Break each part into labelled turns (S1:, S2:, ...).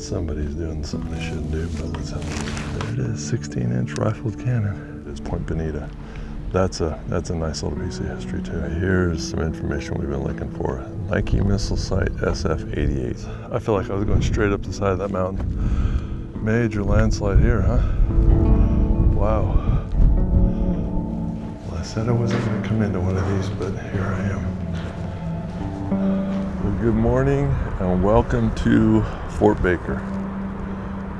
S1: Somebody's doing something they shouldn't do, but let's have a look. There it is, 16-inch rifled cannon. It's Point Bonita. That's a nice little piece of history too. Here's some information we've been looking for. Nike missile site SF-88. I feel like I was going straight up the side of that mountain. Major landslide here, huh? Wow. Well, I said I wasn't going to come into one of these, but here I am. Well, good morning and welcome to Fort Baker.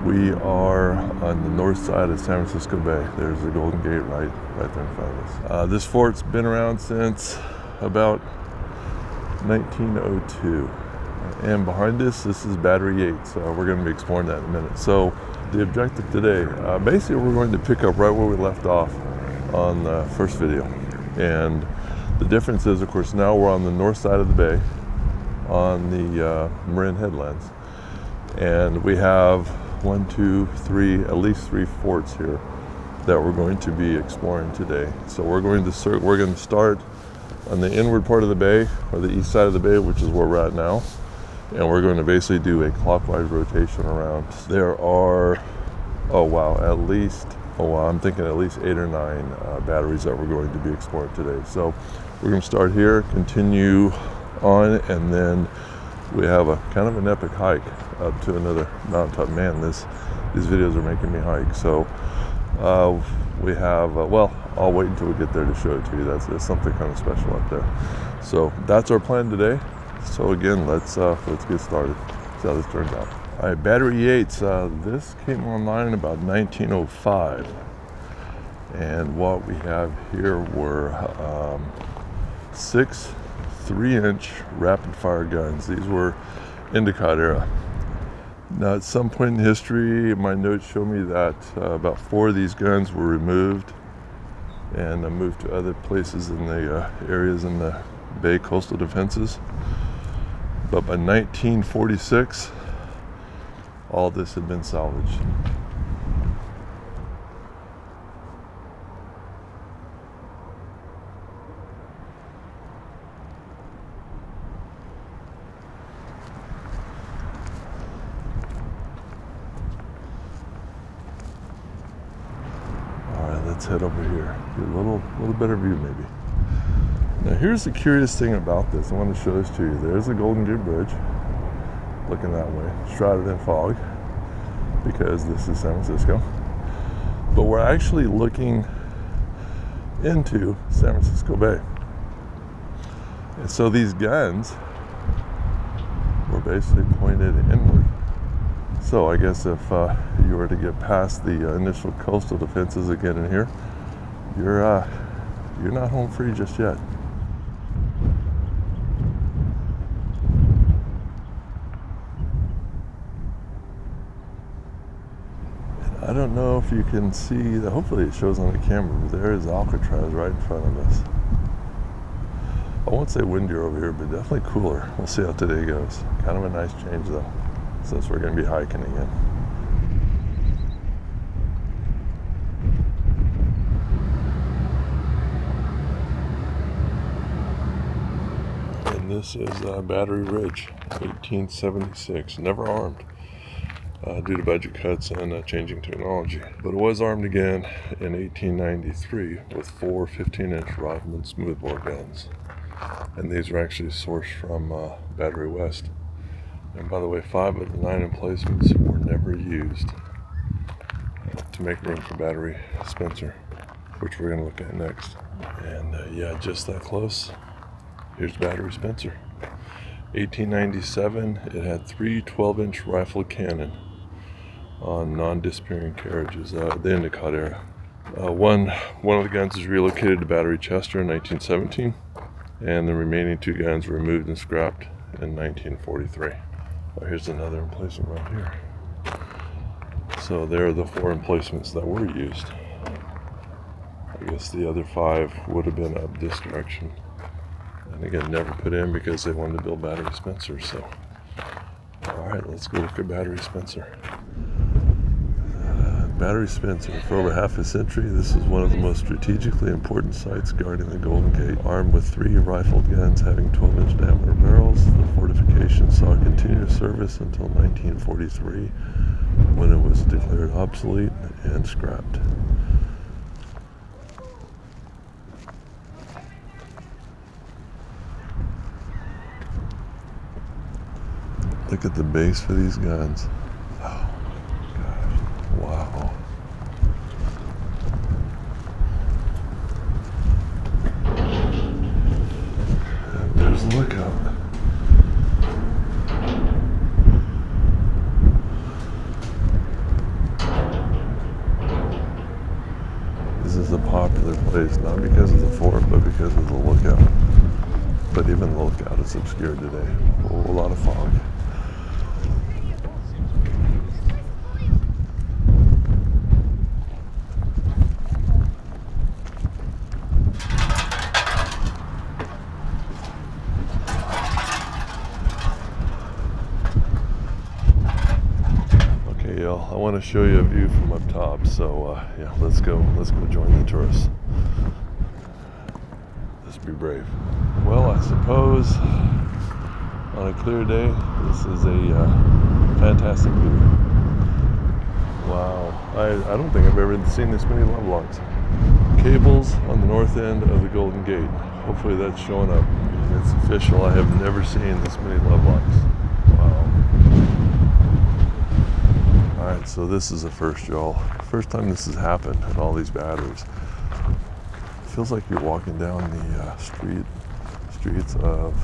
S1: We are on the north side of San Francisco Bay. There's the Golden Gate right there in front of us. This fort's been around since about 1902. And behind us, this is Battery Yates. We're going to be exploring that in a minute. So the objective today, basically we're going to pick up right where we left off on the first video. And the difference is, of course, now we're on the north side of the bay on the Marin Headlands. And we have at least three forts here that we're going to be exploring today. So we're going to start on the inward part of the bay, or the east side of the bay, which is where we're at now. And we're going to basically do a clockwise rotation around. There are, I'm thinking at least 8 or 9 batteries that we're going to be exploring today. So we're going to start here, continue on, and then we have a kind of an epic hike up to another mountaintop. Man, these videos are making me hike. So we have, I'll wait until we get there to show it to you. That's something kind of special up there. So that's our plan today. So again, let's get started. See how this turns out. All right, Battery Yates. This came online in about 1905. And what we have here were 6 3-inch rapid fire guns. These were Endicott era. Now at some point in history, my notes show me that about 4 of these guns were removed and moved to other places in the areas in the Bay coastal defenses. But by 1946, all this had been salvaged. Let's head over here. Get a little better view maybe. Now here's the curious thing about this. I want to show this to you. There's the Golden Gate Bridge, looking that way, shrouded in fog, because this is San Francisco. But we're actually looking into San Francisco Bay. And so these guns were basically pointed inward. So I guess if you were to get past the initial coastal defenses again in here, you're not home free just yet. And I don't know if you can see, hopefully it shows on the camera, but there is Alcatraz right in front of us. I won't say windier over here, but definitely cooler. We'll see how today goes. Kind of a nice change though, since we're going to be hiking again. And this is Battery Ridge, 1876, never armed due to budget cuts and changing technology. But it was armed again in 1893 with 4 15-inch Rodman smoothbore guns. And these are actually sourced from Battery West. And by the way, 5 of the 9 emplacements were never used to make room for Battery Spencer, which we're going to look at next. And yeah, just that close. Here's Battery Spencer. 1897, it had 3 12-inch rifled cannon on non-disappearing carriages, the Endicott era. One of the guns was relocated to Battery Chester in 1917, and the remaining 2 guns were removed and scrapped in 1943. Here's another emplacement right here. So there are the 4 emplacements that were used. I guess the other 5 would have been up this direction. And again, never put in because they wanted to build Battery Spencer. So, all right, let's go look at Battery Spencer. Battery Spencer. For over half a century, this is one of the most strategically important sites guarding the Golden Gate. Armed with 3 rifled guns having 12-inch diameter barrels, the fortification saw continuous service until 1943, when it was declared obsolete and scrapped. Look at the base for these guns. Oh my gosh. Wow. And there's a lookout. This is a popular place, not because of the fort, but because of the lookout. But even the lookout is obscured today. A lot of fog. I want to show you a view from up top, so yeah, let's go join the tourists. Let's be brave. Well, I suppose on a clear day, this is a fantastic view. Wow, I don't think I've ever seen this many love locks. Cables on the north end of the Golden Gate. Hopefully that's showing up. It's official. I have never seen this many love locks. Wow. Alright, so this is a first, y'all. First time this has happened in all these batteries. It feels like you're walking down the streets of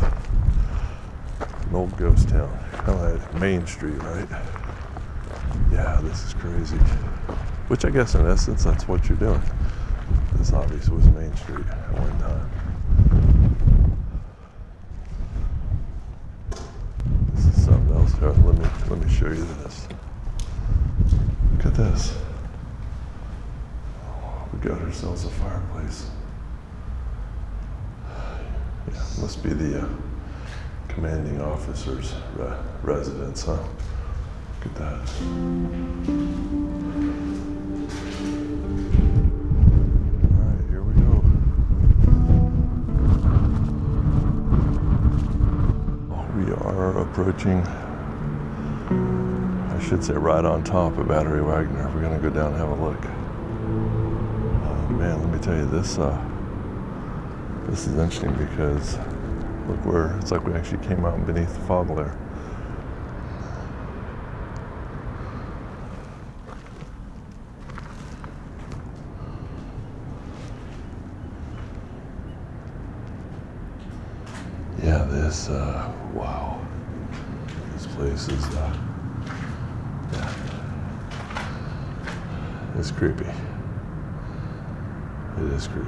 S1: an old ghost town. Kind of like Main Street, right? Yeah, this is crazy. Which I guess in essence, that's what you're doing. This obviously was Main Street at one time. This is something else. Here, let me show you this. Look at this. We got ourselves a fireplace. Yeah, must be the commanding officer's residence, huh? Look at that. All right, here we go. We are approaching, I should say, right on top of Battery Wagner. We're gonna go down and have a look. Man, let me tell you, this is interesting because look where, it's like we actually came out beneath the fog layer. Yeah, this, wow. This place is, yeah. It's creepy. It is creepy.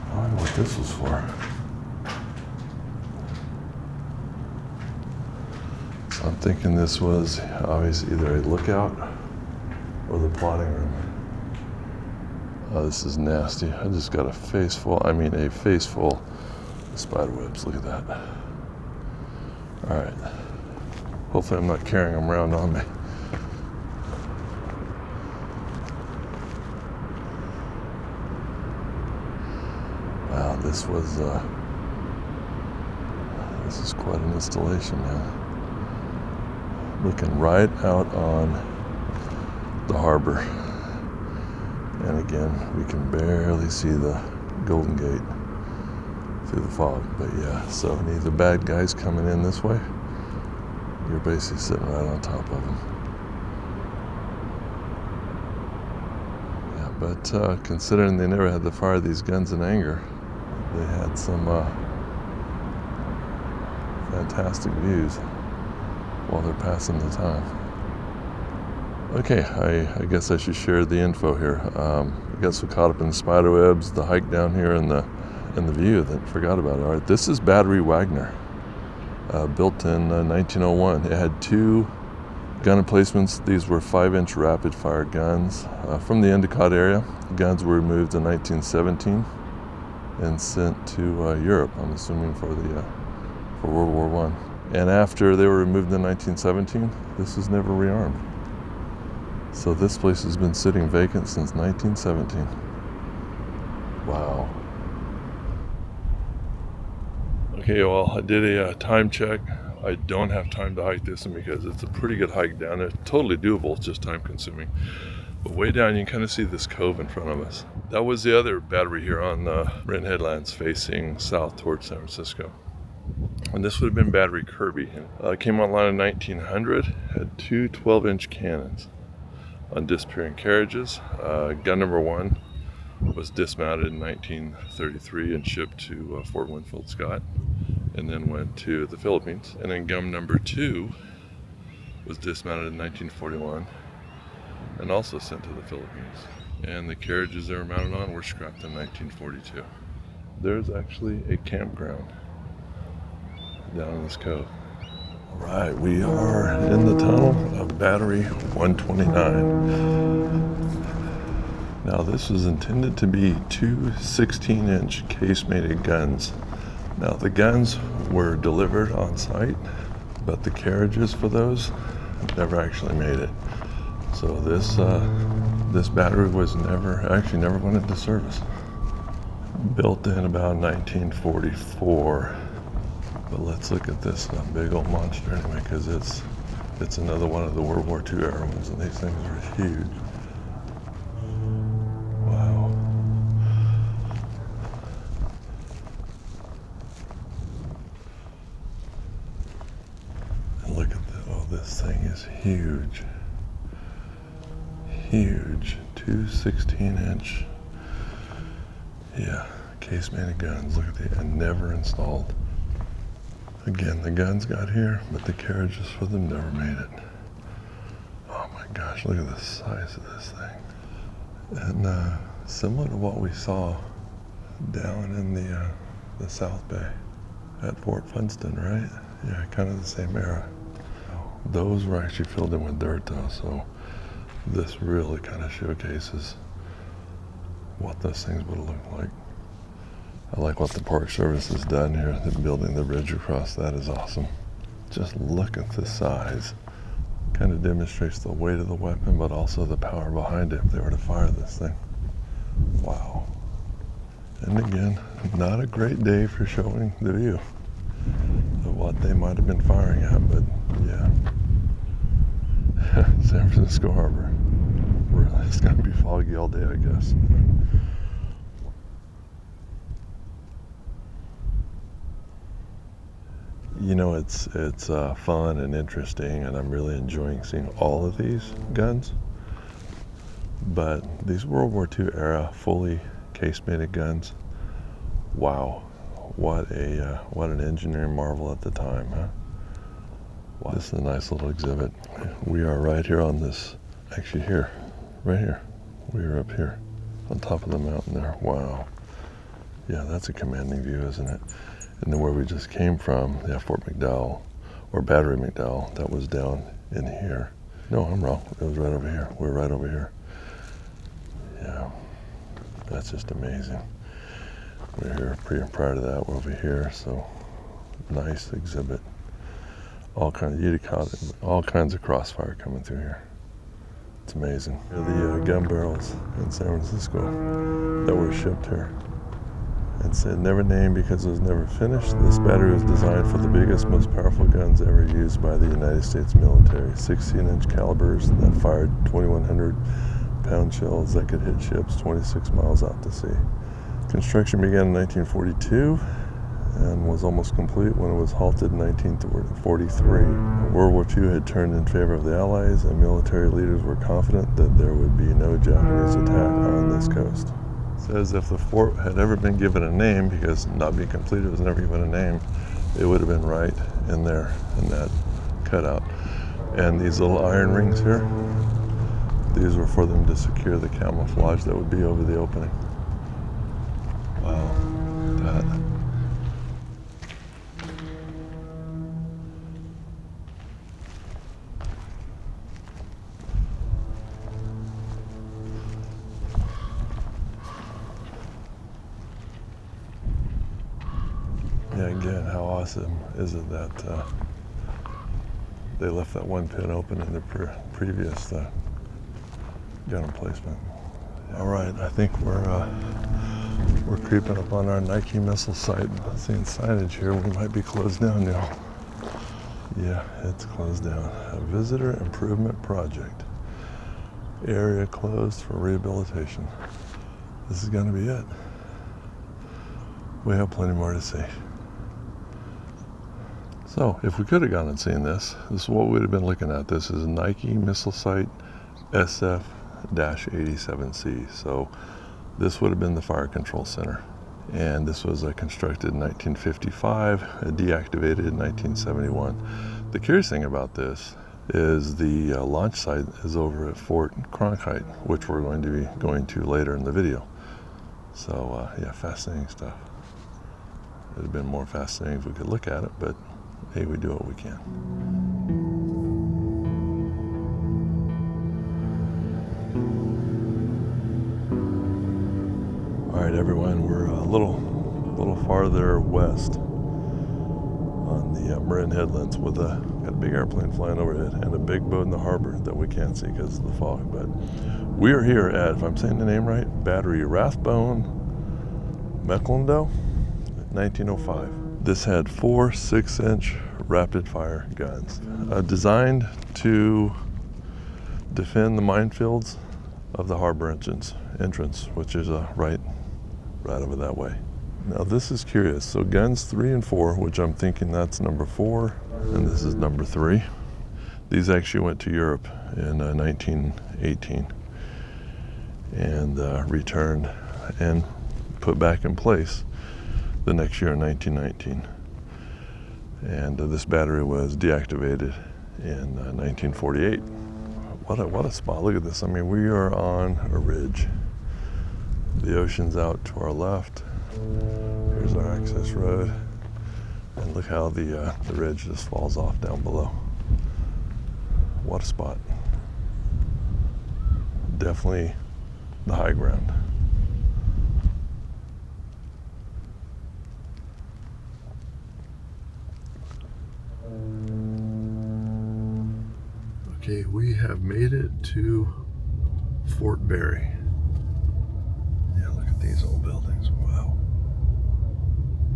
S1: I wonder what this was for. So I'm thinking this was obviously either a lookout or the plotting room. Oh, this is nasty. I just got a face full of spider webs. Look at that. All right. Hopefully I'm not carrying them around on me. Wow, this is quite an installation, man. Looking right out on the harbor. And again, we can barely see the Golden Gate through the fog. But yeah, so any of the bad guys coming in this way, you're basically sitting right on top of them. Yeah, but considering they never had to fire these guns in anger, they had some fantastic views while they're passing the time. Okay, I guess I should share the info here. I guess we caught up in the spider webs, the hike down here, and the view. That forgot about it. All right, this is Battery Wagner, built in 1901. It had 2 Gun emplacements, these were 5-inch rapid fire guns from the Endicott area. The guns were removed in 1917 and sent to Europe, I'm assuming for World War I. And after they were removed in 1917, this was never rearmed. So this place has been sitting vacant since 1917. Wow. Okay, well, I did a time check. I don't have time to hike this one because it's a pretty good hike down there. Totally doable, it's just time consuming. But way down, you can kind of see this cove in front of us. That was the other battery here on Marin Headlands facing south towards San Francisco. And this would have been battery Kirby. It came online in 1900, had two 12-inch cannons on disappearing carriages. Gun number 1 was dismounted in 1933 and shipped to Fort Winfield Scott, and then went to the Philippines. And then gun number 2 was dismounted in 1941 and also sent to the Philippines. And the carriages they were mounted on were scrapped in 1942. There's actually a campground down in this cove. All right, we are in the tunnel of Battery 129. Now this was intended to be two 16-inch case-mated guns. Now the guns were delivered on site, but the carriages for those never actually made it. So this battery was never went into service. Built in about 1944. But let's look at this big old monster anyway, because it's another one of the World War II era ones, and these things are huge. Wow. And look at that. Oh, this thing is huge. Huge. Two 16-inch. Yeah, case-mated guns. Look at that. And never installed. Again, the guns got here, but the carriages for them never made it. Oh my gosh, look at the size of this thing. And similar to what we saw down in the South Bay at Fort Funston, right? Yeah, kind of the same era. Those were actually filled in with dirt though, so this really kind of showcases what those things would have looked like. I like what the Park Service has done here. They're building the bridge across. That is awesome. Just look at the size. Kind of demonstrates the weight of the weapon, but also the power behind it if they were to fire this thing. Wow. And again, not a great day for showing the view of what they might have been firing at, but yeah. San Francisco Harbor. It's going to be foggy all day, I guess. You know, it's fun and interesting, and I'm really enjoying seeing all of these guns. But these World War II era fully case-mated guns, wow, what an engineering marvel at the time, huh? Wow. This is a nice little exhibit. We are right here on this, actually here, right here. We are up here on top of the mountain there. Wow. Yeah, that's a commanding view, isn't it? And then where we just came from, yeah, Fort McDowell, or Battery McDowell, that was down in here. No, I'm wrong. It was right over here. We're right over here. Yeah, that's just amazing. We're here prior to that. We're over here, so nice exhibit. All kinds of crossfire coming through here. It's amazing. The gun barrels in San Francisco that were shipped here. It said never named because it was never finished. This battery was designed for the biggest, most powerful guns ever used by the United States military. 16-inch calibers that fired 2,100-pound shells that could hit ships 26 miles out to sea. Construction began in 1942 and was almost complete when it was halted in 1943. World War II had turned in favor of the Allies, and military leaders were confident that there would be no Japanese attack on this coast. Says if the fort had ever been given a name, because not being completed, it was never given a name, it would have been right in there in that cutout. And these little iron rings here, these were for them to secure the camouflage that would be over the opening. Wow, that. Again, how awesome is it that they left that one pin open in their previous gun emplacement. All right, I think we're creeping up on our Nike missile site. Seeing signage here, we might be closed down now. Yeah, it's closed down. A visitor improvement project. Area closed for rehabilitation. This is going to be it. We have plenty more to see. So, if we could have gone and seen this is what we'd have been looking at. This is Nike missile site SF-87C. So, this would have been the fire control center. And this was constructed in 1955, deactivated in 1971. The curious thing about this is the launch site is over at Fort Cronkite, which we're going to be going to later in the video. So yeah, fascinating stuff. It would have been more fascinating if we could look at it, but hey, we do what we can. All right, everyone, we're a little farther west on the Marin Headlands with got a big airplane flying overhead and a big boat in the harbor that we can't see because of the fog. But we are here at, if I'm saying the name right, Battery Rathbone, Mendell, 1905. This had 4 6-inch rapid fire guns designed to defend the minefields of the harbor entrance, which is right over that way. Now this is curious. So guns 3 and 4, which I'm thinking that's number 4, and this is number 3. These actually went to Europe in 1918 and returned and put back in place the next year in 1919. And this battery was deactivated in 1948. What a spot. Look at this. I mean, we are on a ridge. The ocean's out to our left. Here's our access road. And look how the ridge just falls off down below. What a spot. Definitely the high ground. Okay, we have made it to Fort Barry. Yeah, look at these old buildings. Wow.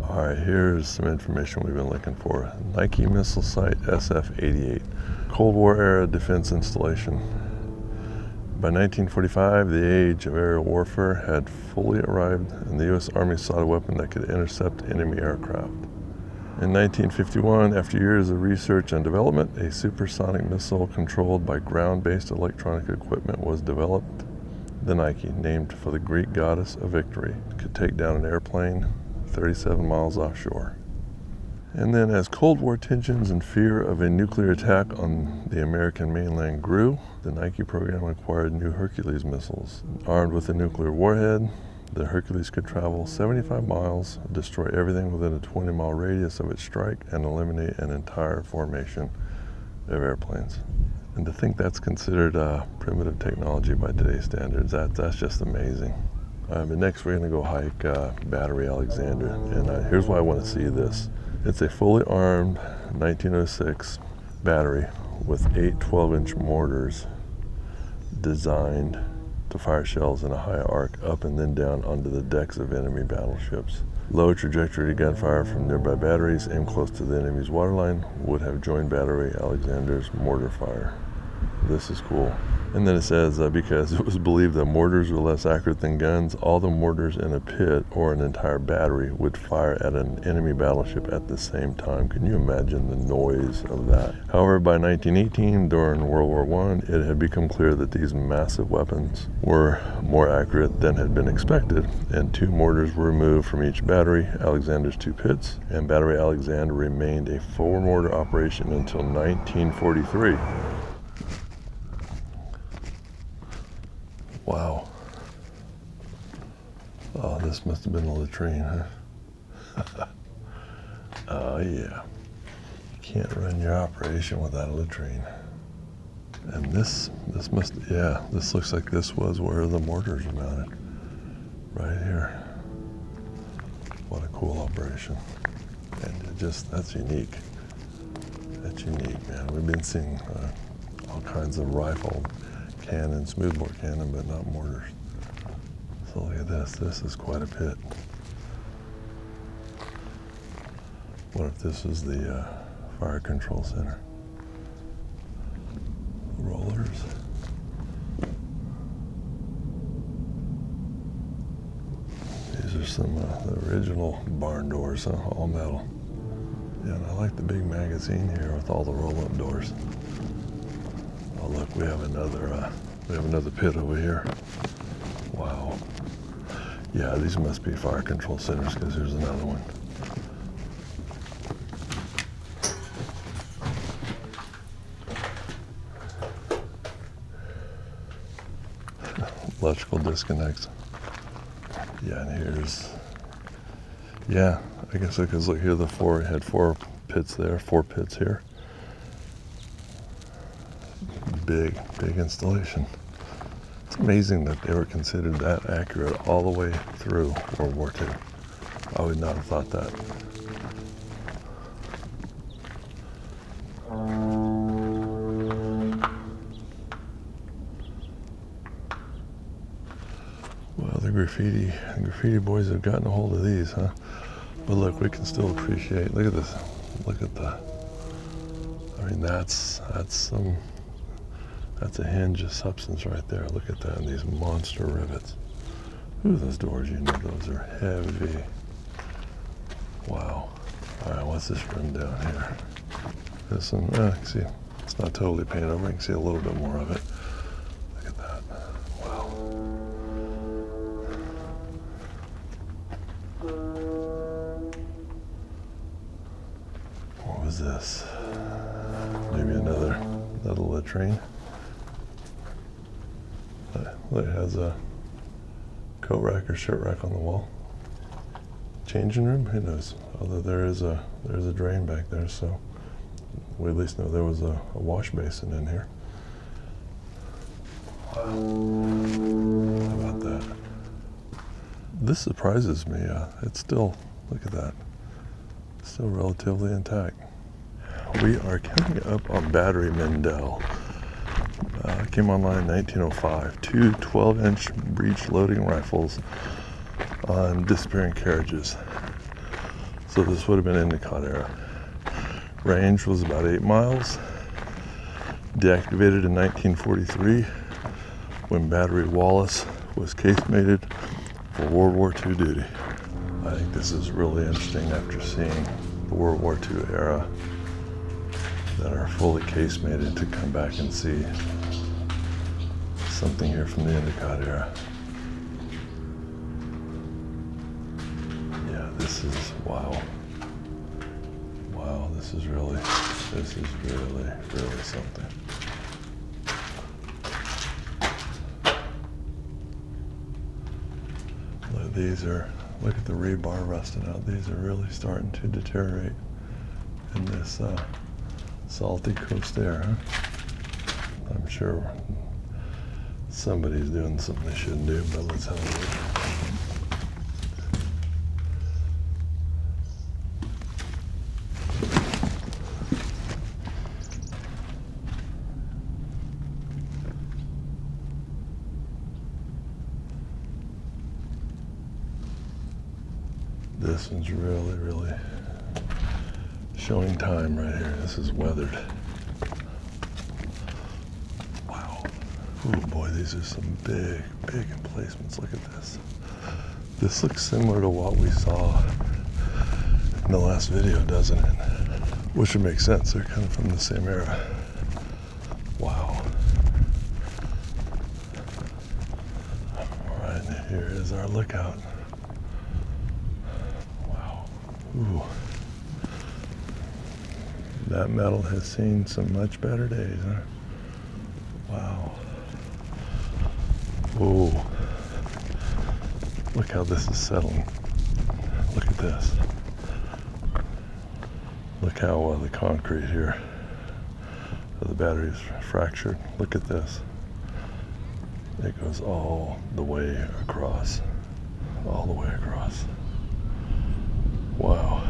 S1: All right, here's some information we've been looking for. Nike missile site SF-88. Cold War era defense installation. By 1945, the age of aerial warfare had fully arrived, and the U.S. Army sought a weapon that could intercept enemy aircraft. In 1951, after years of research and development, a supersonic missile controlled by ground-based electronic equipment was developed. The Nike, named for the Greek goddess of victory, could take down an airplane 37 miles offshore. And then as Cold War tensions and fear of a nuclear attack on the American mainland grew, the Nike program acquired new Hercules missiles. Armed with a nuclear warhead, the Hercules could travel 75 miles, destroy everything within a 20-mile radius of its strike, and eliminate an entire formation of airplanes. And to think that's considered primitive technology by today's standards, that's just amazing. But next we're going to go hike Battery Alexander, and here's why I want to see this. It's a fully armed 1906 battery with 8 12-inch mortars designed to fire shells in a high arc up and then down onto the decks of enemy battleships. Low trajectory gunfire from nearby batteries aimed close to the enemy's waterline would have joined Battery Alexander's mortar fire. This is cool. And then it says, because it was believed that mortars were less accurate than guns, all the mortars in a pit or an entire battery would fire at an enemy battleship at the same time. Can you imagine the noise of that? However, by 1918, during World War I, it had become clear that these massive weapons were more accurate than had been expected, and 2 mortars were removed from each battery, Alexander's 2 pits, and Battery Alexander remained a 4-mortar operation until 1943. Wow. Oh, this must have been a latrine, huh? Oh, yeah. You can't run your operation without a latrine. And this looks like this was where the mortars were mounted. Right here. What a cool operation. And that's unique. That's unique, man. We've been seeing all kinds of rifle cannon, smoothbore cannon, but not mortars. So look at this. This is quite a pit. What if this is the fire control center? Rollers. These are some the original barn doors, all metal. Yeah, and I like the big magazine here with all the roll-up doors. Oh look, we have another pit over here. Wow. Yeah, these must be fire control centers because here's another one. Electrical disconnects. Yeah, and here's, yeah, I guess because look here, had 4 pits there, 4 pits here. Big installation. It's amazing that they were considered that accurate all the way through World War II. I would not have thought that. Well, the graffiti boys have gotten a hold of these, huh? But look, we can still appreciate, look at this. Look at the, I mean, that's a hinge of substance right there. Look at that, and these monster rivets. Ooh, those doors, you know, those are heavy. Wow. All right, what's this room down here? This one, you can see, it's not totally painted over. You can see a little bit more of it. Look at that. Wow. What was this? Maybe another latrine. It has a coat rack or shirt rack on the wall. Changing room? Who knows? Although there's a drain back there, so we at least know there was a wash basin in here. Wow. How about that? This surprises me. It's still, look at that. It's still relatively intact. We are coming up on Battery Mendell. Came online in 1905. 2 12-inch breech loading rifles on disappearing carriages. So this would have been Endicott era. Range was about 8 miles. Deactivated in 1943 when Battery Wallace was casemated for World War II duty. I think this is really interesting after seeing the World War II era that are fully casemated to come back and see something here from the Endicott era. Yeah, this is, wow. Wow, this is really something. Look at the rebar rusting out. These are really starting to deteriorate in this salty coast air, huh? I'm sure somebody's doing something they shouldn't do, but let's have a look. This one's really showing time right here. This is weathered. Wow. Oh boy, these are some big emplacements. Look at this. This looks similar to what we saw in the last video, doesn't it? Which would make sense. They're kind of from the same era. Wow. All right, here is our lookout. Ooh. That metal has seen some much better days, huh? Wow. Oh. Look how this is settling. Look at this. Look how the concrete here of the battery is fractured. Look at this. It goes all the way across. All the way across. Wow.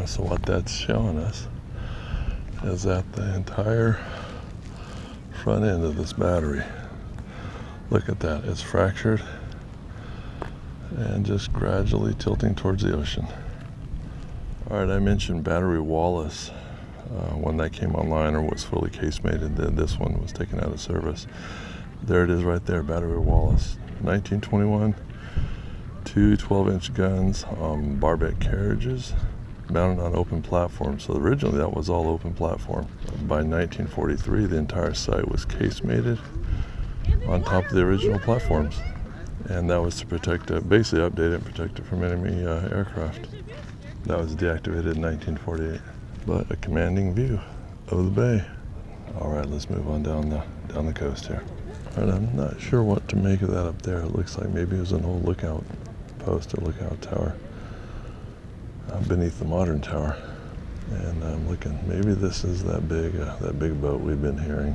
S1: So what that's showing us is that the entire front end of this battery, look at that, it's fractured and just gradually tilting towards the ocean. All right, I mentioned Battery Wallace when that came online or was fully casemated. Then this one was taken out of service. There it is right there, Battery Wallace. 1921, two 12-inch guns on barbette carriages mounted on open platforms. So originally that was all open platform. By 1943, the entire site was casemated on top of the original platforms. And that was to protect it, basically update it and protect it from enemy aircraft. That was deactivated in 1948. But a commanding view of the bay. All right, let's move on down the coast here. All right, I'm not sure what to make of that up there. It looks like maybe it was an old lookout post or lookout tower beneath the modern tower. And I'm looking, maybe this is that big boat we've been hearing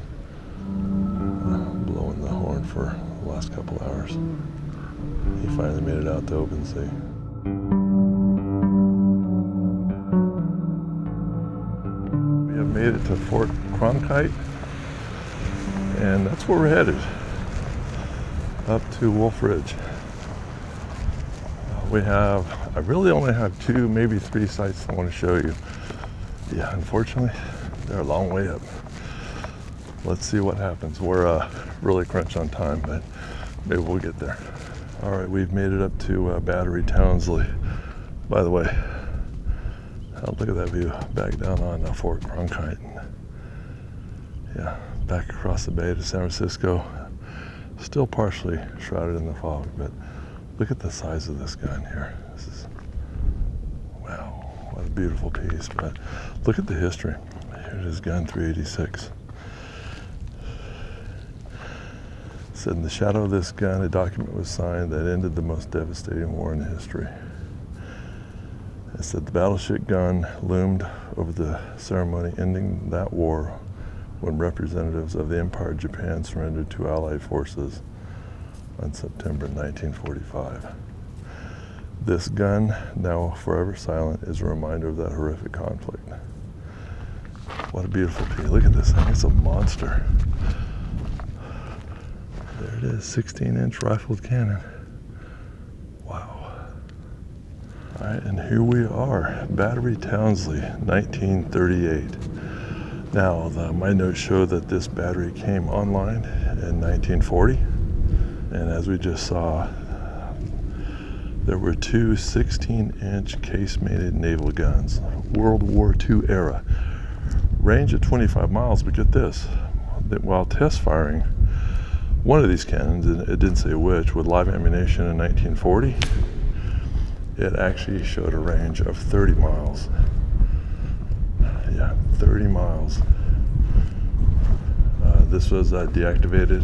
S1: blowing the horn for the last couple hours. He finally made it out to open sea. We have made it to Fort Cronkite, and that's where we're headed, up to Wolf Ridge. I really only have 2, maybe 3 sites I want to show you. Yeah, unfortunately, they're a long way up. Let's see what happens. We're really crunched on time, but maybe we'll get there. All right, we've made it up to Battery Townsley. By the way, look at that view back down on Fort Cronkite. Yeah, back across the bay to San Francisco. Still partially shrouded in the fog, but look at the size of this gun here. This is, wow, what a beautiful piece. But look at the history. Here it is, gun 386. Said in the shadow of this gun, a document was signed that ended the most devastating war in history. It said the battleship gun loomed over the ceremony ending that war when representatives of the Empire of Japan surrendered to Allied forces on September 1945. This gun, now forever silent, is a reminder of that horrific conflict. What a beautiful piece. Look at this thing, it's a monster. There it is, 16-inch rifled cannon. Wow. All right, and here we are, Battery Townsley, 1938. Now, my notes show that this battery came online in 1940, and as we just saw, there were 2 16-inch casemated naval guns, World War II era. Range of 25 miles, but get this, that while test firing one of these cannons, and it didn't say which, with live ammunition in 1940, it actually showed a range of 30 miles. Yeah, 30 miles. This was deactivated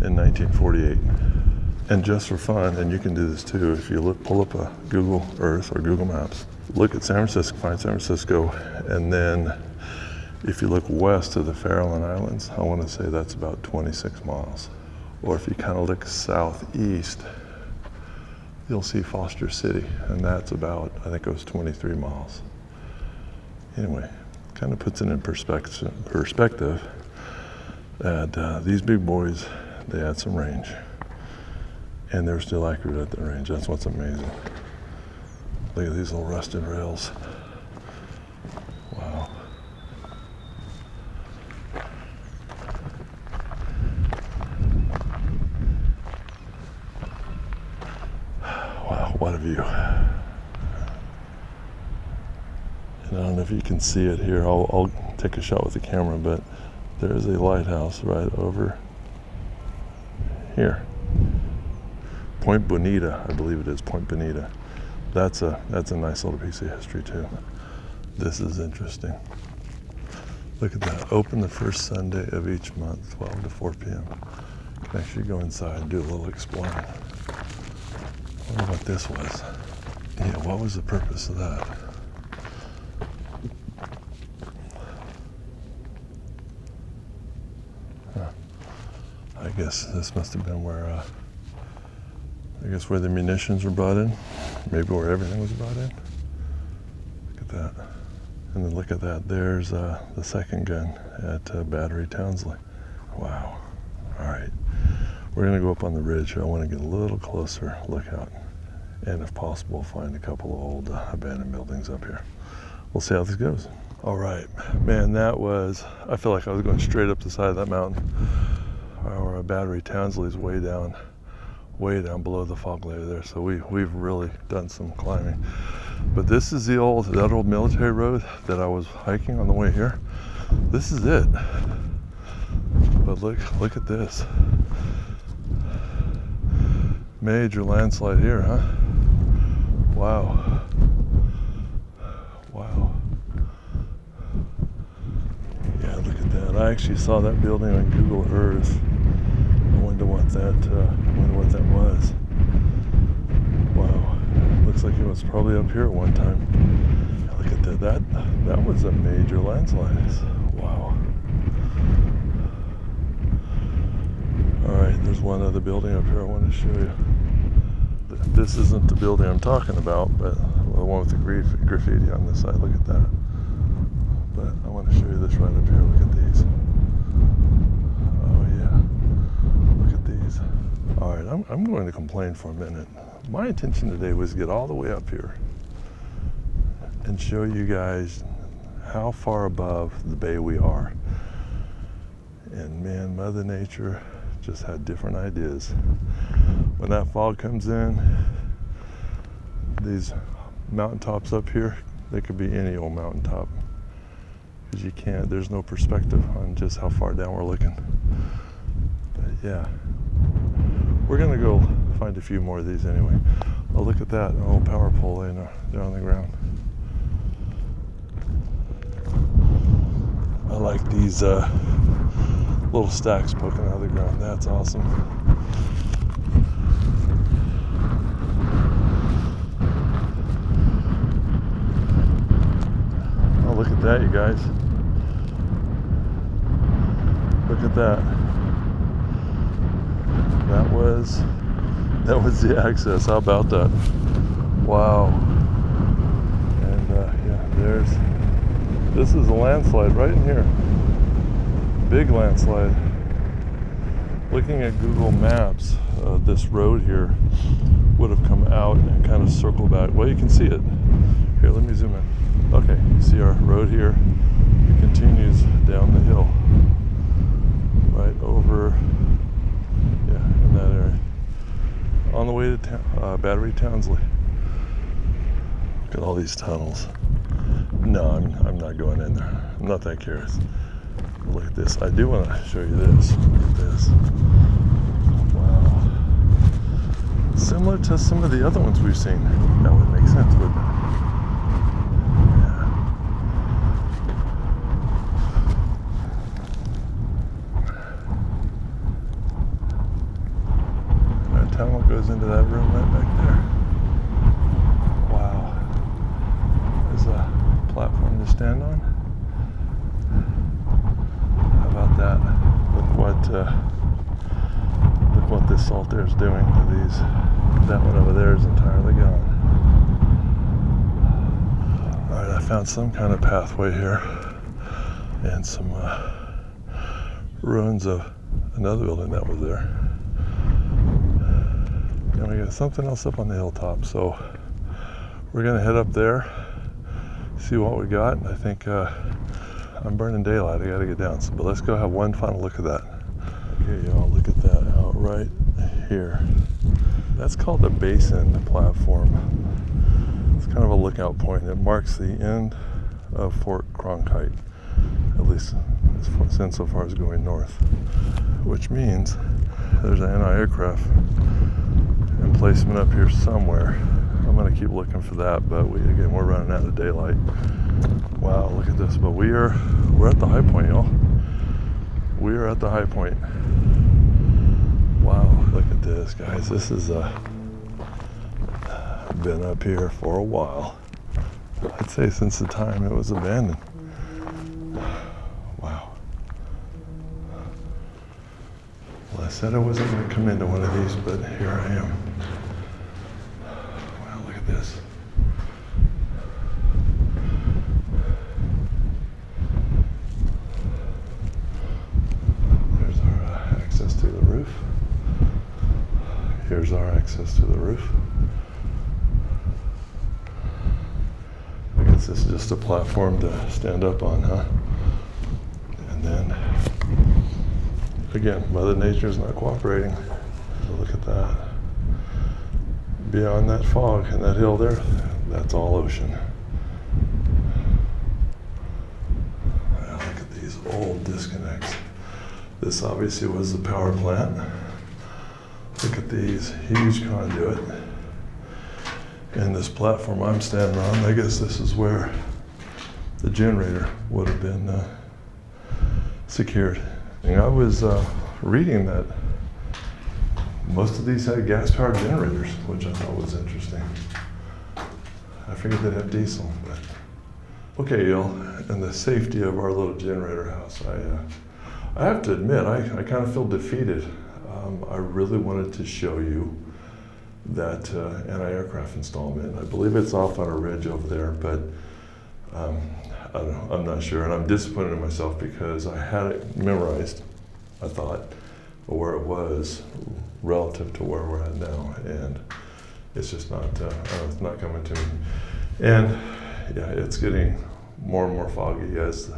S1: in 1948. And just for fun, and you can do this too, if you pull up a Google Earth or Google Maps, look at San Francisco, find San Francisco, and then if you look west of the Farallon Islands, I want to say that's about 26 miles. Or if you kind of look southeast, you'll see Foster City, and that's about, I think it was 23 miles. Anyway, kind of puts it in perspective that these big boys, they had some range. And they're still accurate at the range. That's what's amazing. Look at these little rusted rails. Wow. Wow, what a view. And I don't know if you can see it here. I'll take a shot with the camera, but there's a lighthouse right over here. Point Bonita, I believe it is, Point Bonita. That's a nice little piece of history too. This is interesting. Look at that, open the first Sunday of each month, 12 to 4 p.m. You can actually go inside and do a little exploring. I wonder what this was. Yeah, what was the purpose of that? Huh. I guess this must have been where where the munitions were brought in, maybe where everything was brought in. Look at And then look at that, there's the second gun at Battery Townsley. Wow. All right, we're gonna go up on the ridge. I wanna get a little closer lookout. And if possible, find a couple of old abandoned buildings up here. We'll see how this goes. All right, man, that was, I feel like I was going straight up the side of that mountain. Our Battery Townsley is way down below the fog layer there. So we've really done some climbing. But this is that old military road that I was hiking on the way here. This is it. But look at this. Major landslide here, huh? Wow. Wow. Yeah, look at that. I actually saw that building on Google Earth. I wonder what that was. Wow. Looks like it was probably up here at one time. Look at that. That was a major landslide. Wow. All right, there's one other building up here I want to show you. This isn't the building I'm talking about, but the one with the graffiti on this side. Look at that. But I want to show you this right up here. Look at these. Oh yeah. Look at these. All right, I'm going to complain for a minute. My intention today was to get all the way up here and show you guys how far above the bay we are. And man, Mother Nature just had different ideas. When that fog comes in, these mountaintops up here, they could be any old mountaintop. Because there's no perspective on just how far down we're looking. But yeah, we're gonna go find a few more of these anyway. Oh, look at that, an old power pole laying there on the ground. I like these little stacks poking out of the ground. That's awesome. Oh, look at that, you guys. Look at that. That was the access. How about that? Wow. And yeah, this is a landslide right in here. Big landslide. Looking at Google Maps, this road here would have come out and kind of circled back. Well, you can see it. Here, let me zoom in. Okay, you see our road here. It continues down the hill. Right over, yeah, in that area. On the way to Battery Townsley. Look at all these tunnels. No, I'm not going in there. I'm not that curious. Look at this. I do want to show you this. Look at this. Wow. Similar to some of the other ones we've seen. That would make sense, wouldn't it? Yeah. That tunnel goes into that room right back there. Wow. There's a platform to stand on. About that. Look what this salt there is doing to these. That one over there is entirely gone. All right, I found some kind of pathway here and some ruins of another building that was there. And we got something else up on the hilltop, so we're gonna head up there, see what we got. I think I'm burning daylight. I gotta get down. But let's go have one final look at that. Okay, y'all, look at that out right here. That's called a basin platform. It's kind of a lookout point. It marks the end of Fort Cronkite, at least so far as going north, which means there's an anti-aircraft emplacement up here somewhere. I'm gonna keep looking for that, but we're running out of daylight. Wow, look at this. But we're at the high point, y'all. We are at the high point. Wow, look at this, guys. This is been up here for a while. I'd say since the time it was abandoned. Wow. Well, I said I wasn't going to come into one of these, but here I am. Wow, look at this. here's our access to the roof. I guess this is just a platform to stand up on, huh? And then, again, Mother Nature's not cooperating. So look at that. Beyond that fog and that hill there, that's all ocean. Now look at these old disconnects. This obviously was the power plant. Look at these huge conduit. And this platform I'm standing on, I guess this is where the generator would have been secured. And I was reading that most of these had gas-powered generators, which I thought was interesting. I figured they'd have diesel, but okay, y'all. And the safety of our little generator house, I have to admit, I kind of feel defeated. I really wanted to show you that anti-aircraft installment. I believe it's off on a ridge over there, but I don't know, I'm not sure. And I'm disappointed in myself because I had it memorized, I thought, where it was relative to where we're at now. And it's just not, it's not coming to me. And yeah, it's getting more and more foggy as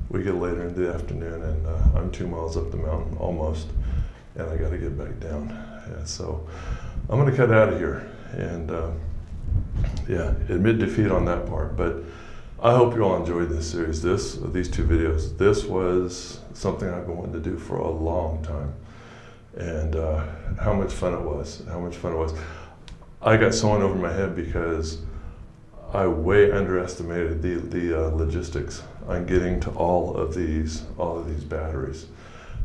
S1: we get later into the afternoon, and I'm 2 miles up the mountain almost, and I got to get back down. Yeah, so I'm going to cut out of here and yeah, admit defeat on that part. But I hope you all enjoyed this series. These 2 videos. This was something I've been wanting to do for a long time, and how much fun it was. How much fun it was. I got so in over my head because I way underestimated the logistics on getting to all of these batteries.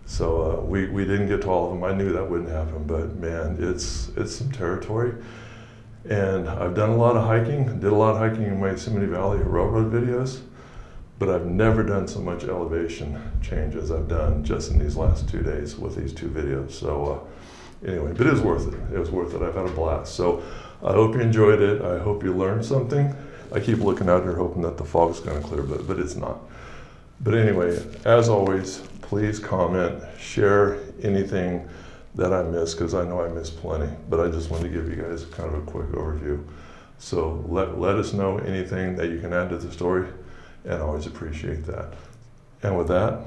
S1: So we didn't get to all of them. I knew that wouldn't happen, but man, it's some territory. And I've done a lot of hiking. Did a lot of hiking in my Yosemite Valley Railroad videos, but I've never done so much elevation change as I've done just in these last 2 days with these 2 videos. So anyway, but it was worth it. It was worth it. I've had a blast. So I hope you enjoyed it. I hope you learned something. I keep looking out here hoping that the fog's going to clear, but it's not. But anyway, as always, please comment, share anything that I missed, because I know I missed plenty, but I just wanted to give you guys kind of a quick overview. So let us know anything that you can add to the story, and I always appreciate that. And with that,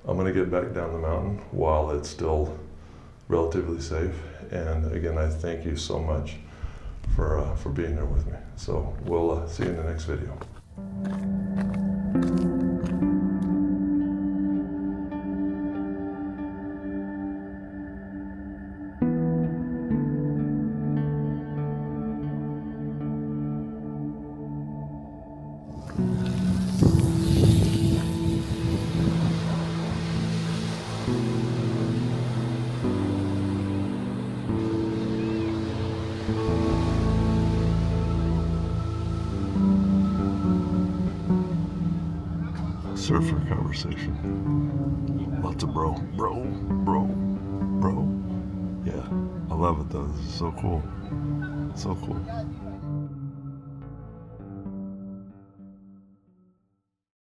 S1: I'm going to get back down the mountain while it's still relatively safe. And again, I thank you so much for being there with me. So we'll see you in the next video. Surfer conversation. Lots of bro. Yeah, I love it though. This is so cool. So cool.